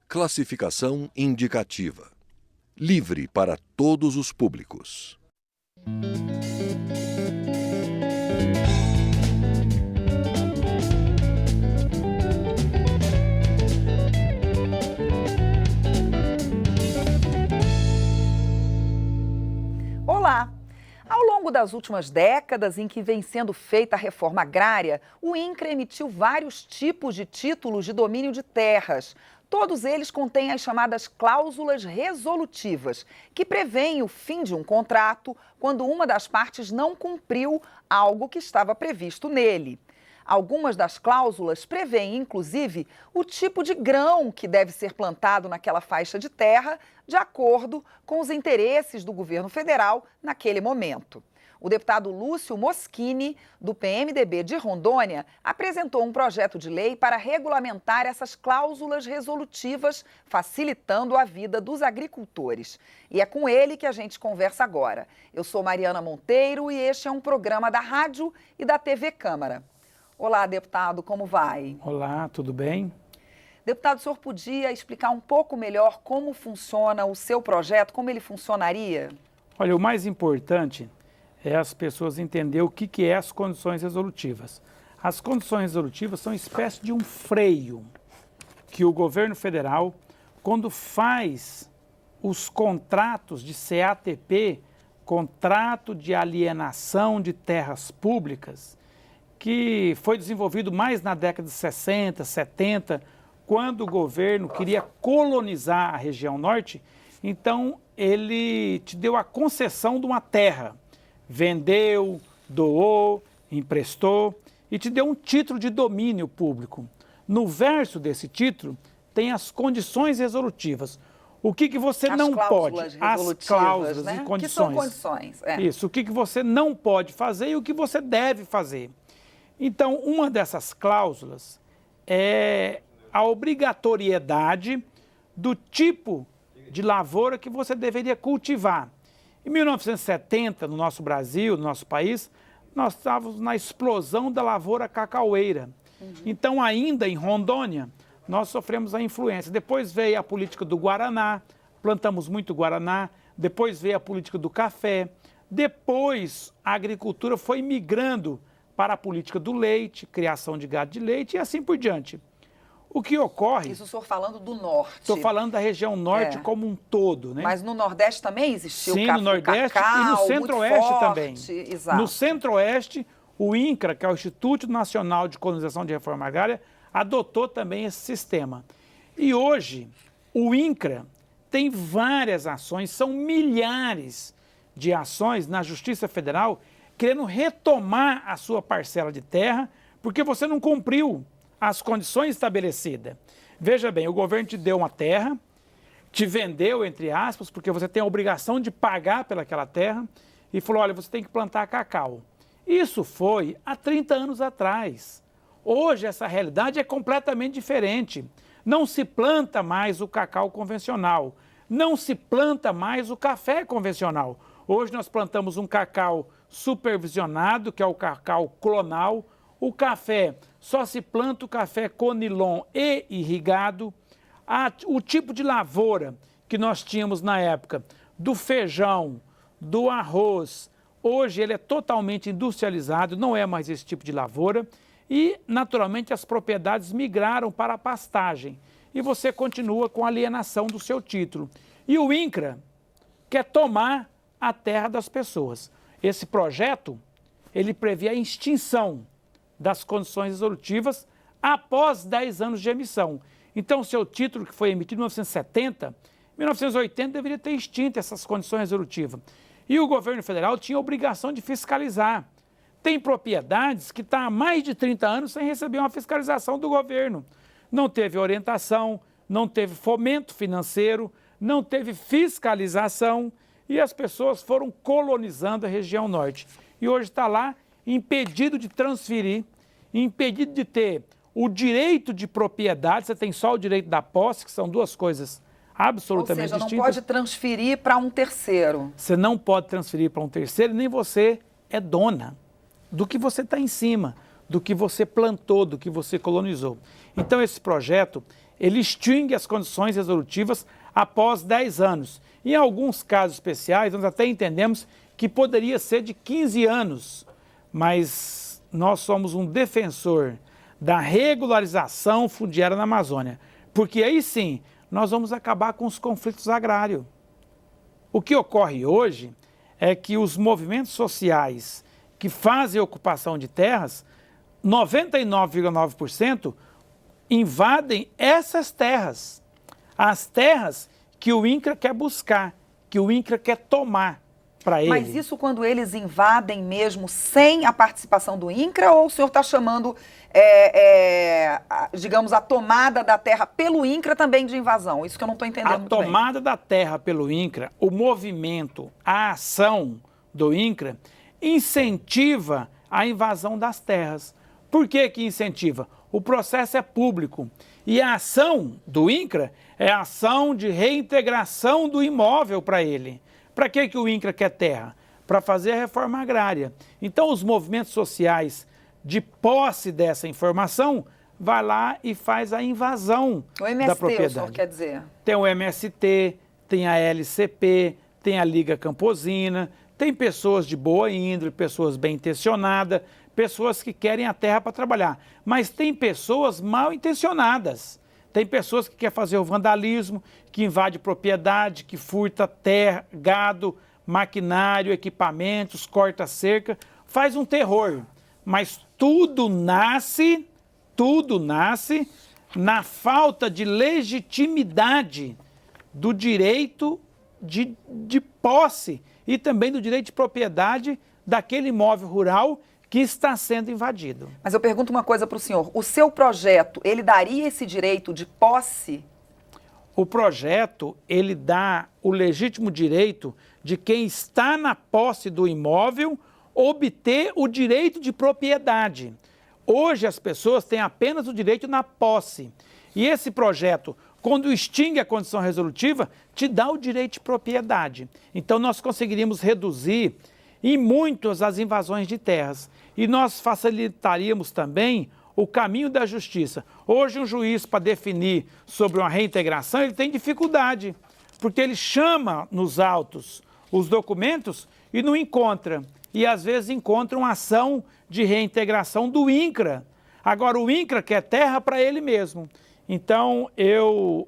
Classificação indicativa. Livre para todos os públicos. Olá! Ao longo das últimas décadas em que vem sendo feita a reforma agrária, o INCRA emitiu vários tipos de títulos de domínio de terras. Todos eles contêm as chamadas cláusulas resolutivas, que prevêem o fim de um contrato quando uma das partes não cumpriu algo que estava previsto nele. Algumas das cláusulas prevêem, inclusive, o tipo de grão que deve ser plantado naquela faixa de terra, de acordo com os interesses do governo federal naquele momento. O deputado Lúcio Moschini, do PMDB de Rondônia, apresentou um projeto de lei para regulamentar essas cláusulas resolutivas, facilitando a vida dos agricultores. E é com ele que a gente conversa agora. Eu sou Mariana Monteiro e este é um programa da Rádio e da TV Câmara. Olá, deputado, como vai? Olá, tudo bem? Deputado, o senhor podia explicar um pouco melhor como funciona o seu projeto, como ele funcionaria? Olha, o mais importante é as pessoas entenderem o que é as condições resolutivas. As condições resolutivas são uma espécie de um freio que o governo federal, quando faz os contratos de CATP, contrato de alienação de terras públicas, que foi desenvolvido mais na década de 60, 70, quando o governo queria colonizar a região norte, então ele te deu a concessão de uma terra, vendeu, doou, emprestou e te deu um título de domínio público. No verso desse título tem as condições resolutivas. O que você não pode? As cláusulas, né? E condições. Que são condições. Isso, o que você não pode fazer e o que você deve fazer. Então, uma dessas cláusulas é a obrigatoriedade do tipo de lavoura que você deveria cultivar. Em 1970, no nosso Brasil, no nosso país, nós estávamos na explosão da lavoura cacaueira. Então, ainda em Rondônia, nós sofremos a influência. Depois veio a política do Guaraná, plantamos muito Guaraná. Depois veio a política do café. Depois, a agricultura foi migrando para a política do leite, criação de gado de leite e assim por diante. O que ocorre... Isso o senhor falando do norte. Estou falando da região norte como um todo, né? Mas no Nordeste também existiu Sim, no Nordeste cacau, e no Centro-Oeste também. Exato. No Centro-Oeste, o INCRA, que é o Instituto Nacional de Colonização de Reforma Agrária, adotou também esse sistema. E hoje, o INCRA tem várias ações, são milhares de ações na Justiça Federal querendo retomar a sua parcela de terra, porque você não cumpriu as condições estabelecidas. Veja bem, o governo te deu uma terra, te vendeu, entre aspas, porque você tem a obrigação de pagar pelaquela terra, e falou, olha, você tem que plantar cacau. Isso foi há 30 anos atrás. Hoje essa realidade é completamente diferente. Não se planta mais o cacau convencional, não se planta mais o café convencional. Hoje nós plantamos um cacau supervisionado, que é o cacau clonal. O café, só se planta o café conilon e irrigado. O tipo de lavoura que nós tínhamos na época do feijão, do arroz, hoje ele é totalmente industrializado, não é mais esse tipo de lavoura. E, naturalmente, as propriedades migraram para a pastagem. E você continua com a alienação do seu título. E o INCRA quer tomar a terra das pessoas. Esse projeto, ele prevê a extinção das condições resolutivas após 10 anos de emissão. Então, o seu título, que foi emitido em 1970, em 1980 deveria ter extinto essas condições resolutivas. E o governo federal tinha a obrigação de fiscalizar. Tem propriedades que estão há mais de 30 anos sem receber uma fiscalização do governo. Não teve orientação, não teve fomento financeiro, não teve fiscalização e as pessoas foram colonizando a região norte. E hoje está lá impedido de transferir, impedido de ter o direito de propriedade, você tem só o direito da posse, que são duas coisas absolutamente distintas. Ou seja, não pode transferir para um terceiro. Você não pode transferir para um terceiro, nem você é dona do que você está em cima, do que você plantou, do que você colonizou. Então esse projeto, ele extingue as condições resolutivas após 10 anos. Em alguns casos especiais, nós até entendemos que poderia ser de 15 anos, mas nós somos um defensor da regularização fundiária na Amazônia, porque aí sim nós vamos acabar com os conflitos agrários. O que ocorre hoje é que os movimentos sociais que fazem ocupação de terras, 99,9% invadem essas terras. As terras que o INCRA quer buscar, que o INCRA quer tomar para ele. Mas isso quando eles invadem mesmo sem a participação do INCRA, ou o senhor está chamando, digamos, a tomada da terra pelo INCRA também de invasão? Isso que eu não estou entendendo muito bem. A tomada da terra pelo INCRA, o movimento, a ação do INCRA incentiva a invasão das terras. Por que que incentiva? O processo é público e a ação do INCRA é a ação de reintegração do imóvel para ele. Para que que o INCRA quer terra? Para fazer a reforma agrária. Então os movimentos sociais de posse dessa informação vai lá e faz a invasão da propriedade. O senhor quer dizer? Tem o MST, tem a LCP, tem a Liga Campesina, tem pessoas de boa índole, pessoas bem intencionadas, pessoas que querem a terra para trabalhar. Mas tem pessoas mal intencionadas. Tem pessoas que querem fazer o vandalismo, que invade propriedade, que furta terra, gado, maquinário, equipamentos, corta cerca, faz um terror. Mas tudo nasce na falta de legitimidade do direito de posse e também do direito de propriedade daquele imóvel rural que está sendo invadido. Mas eu pergunto uma coisa para o senhor. O seu projeto, ele daria esse direito de posse? O projeto, ele dá o legítimo direito de quem está na posse do imóvel obter o direito de propriedade. Hoje as pessoas têm apenas o direito na posse. E esse projeto, quando extingue a condição resolutiva, te dá o direito de propriedade. Então nós conseguiríamos reduzir em muitas as invasões de terras. E nós facilitaríamos também o caminho da justiça. Hoje um juiz, para definir sobre uma reintegração, ele tem dificuldade, porque ele chama nos autos os documentos e não encontra. E às vezes encontra uma ação de reintegração do INCRA. Agora o INCRA quer terra para ele mesmo. Então eu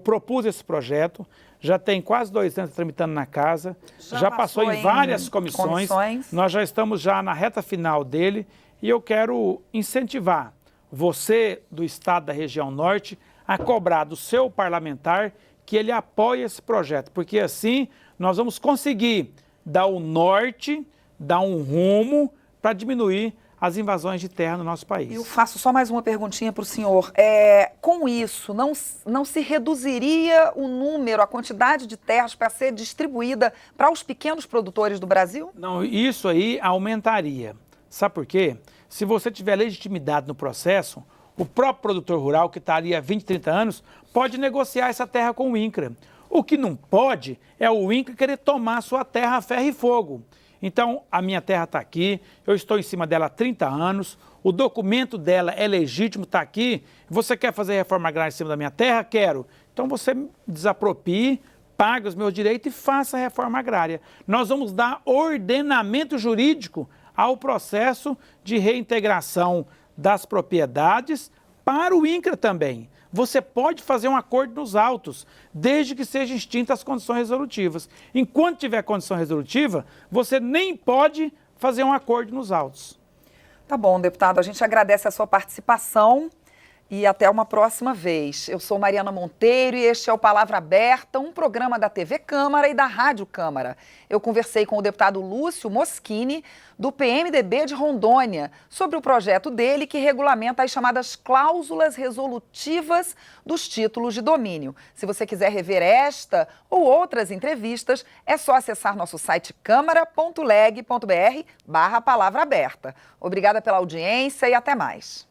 propus esse projeto, já tem quase 2 anos tramitando na casa, já passou em várias comissões, nós já estamos já na reta final dele e eu quero incentivar você do estado da região norte a cobrar do seu parlamentar que ele apoie esse projeto, porque assim nós vamos conseguir dar o norte, dar um rumo para diminuir as invasões de terra no nosso país. Eu faço só mais uma perguntinha para o senhor. Com isso, não se reduziria o número, a quantidade de terras para ser distribuída para os pequenos produtores do Brasil? Não, isso aí aumentaria. Sabe por quê? Se você tiver legitimidade no processo, o próprio produtor rural, que está ali há 20, 30 anos, pode negociar essa terra com o INCRA. O que não pode é o INCRA querer tomar a sua terra a ferro e fogo. Então, a minha terra está aqui, eu estou em cima dela há 30 anos, o documento dela é legítimo, está aqui. Você quer fazer reforma agrária em cima da minha terra? Quero. Então, você desaproprie, pague os meus direitos e faça a reforma agrária. Nós vamos dar ordenamento jurídico ao processo de reintegração das propriedades para o INCRA também. Você pode fazer um acordo nos autos, desde que sejam extintas as condições resolutivas. Enquanto tiver condição resolutiva, você nem pode fazer um acordo nos autos. Tá bom, deputado. A gente agradece a sua participação e até uma próxima vez. Eu sou Mariana Monteiro e este é o Palavra Aberta, um programa da TV Câmara e da Rádio Câmara. Eu conversei com o deputado Lúcio Moschini, do PMDB de Rondônia, sobre o projeto dele que regulamenta as chamadas cláusulas resolutivas dos títulos de domínio. Se você quiser rever esta ou outras entrevistas, é só acessar nosso site câmara.leg.br/palavra aberta. Obrigada pela audiência e até mais.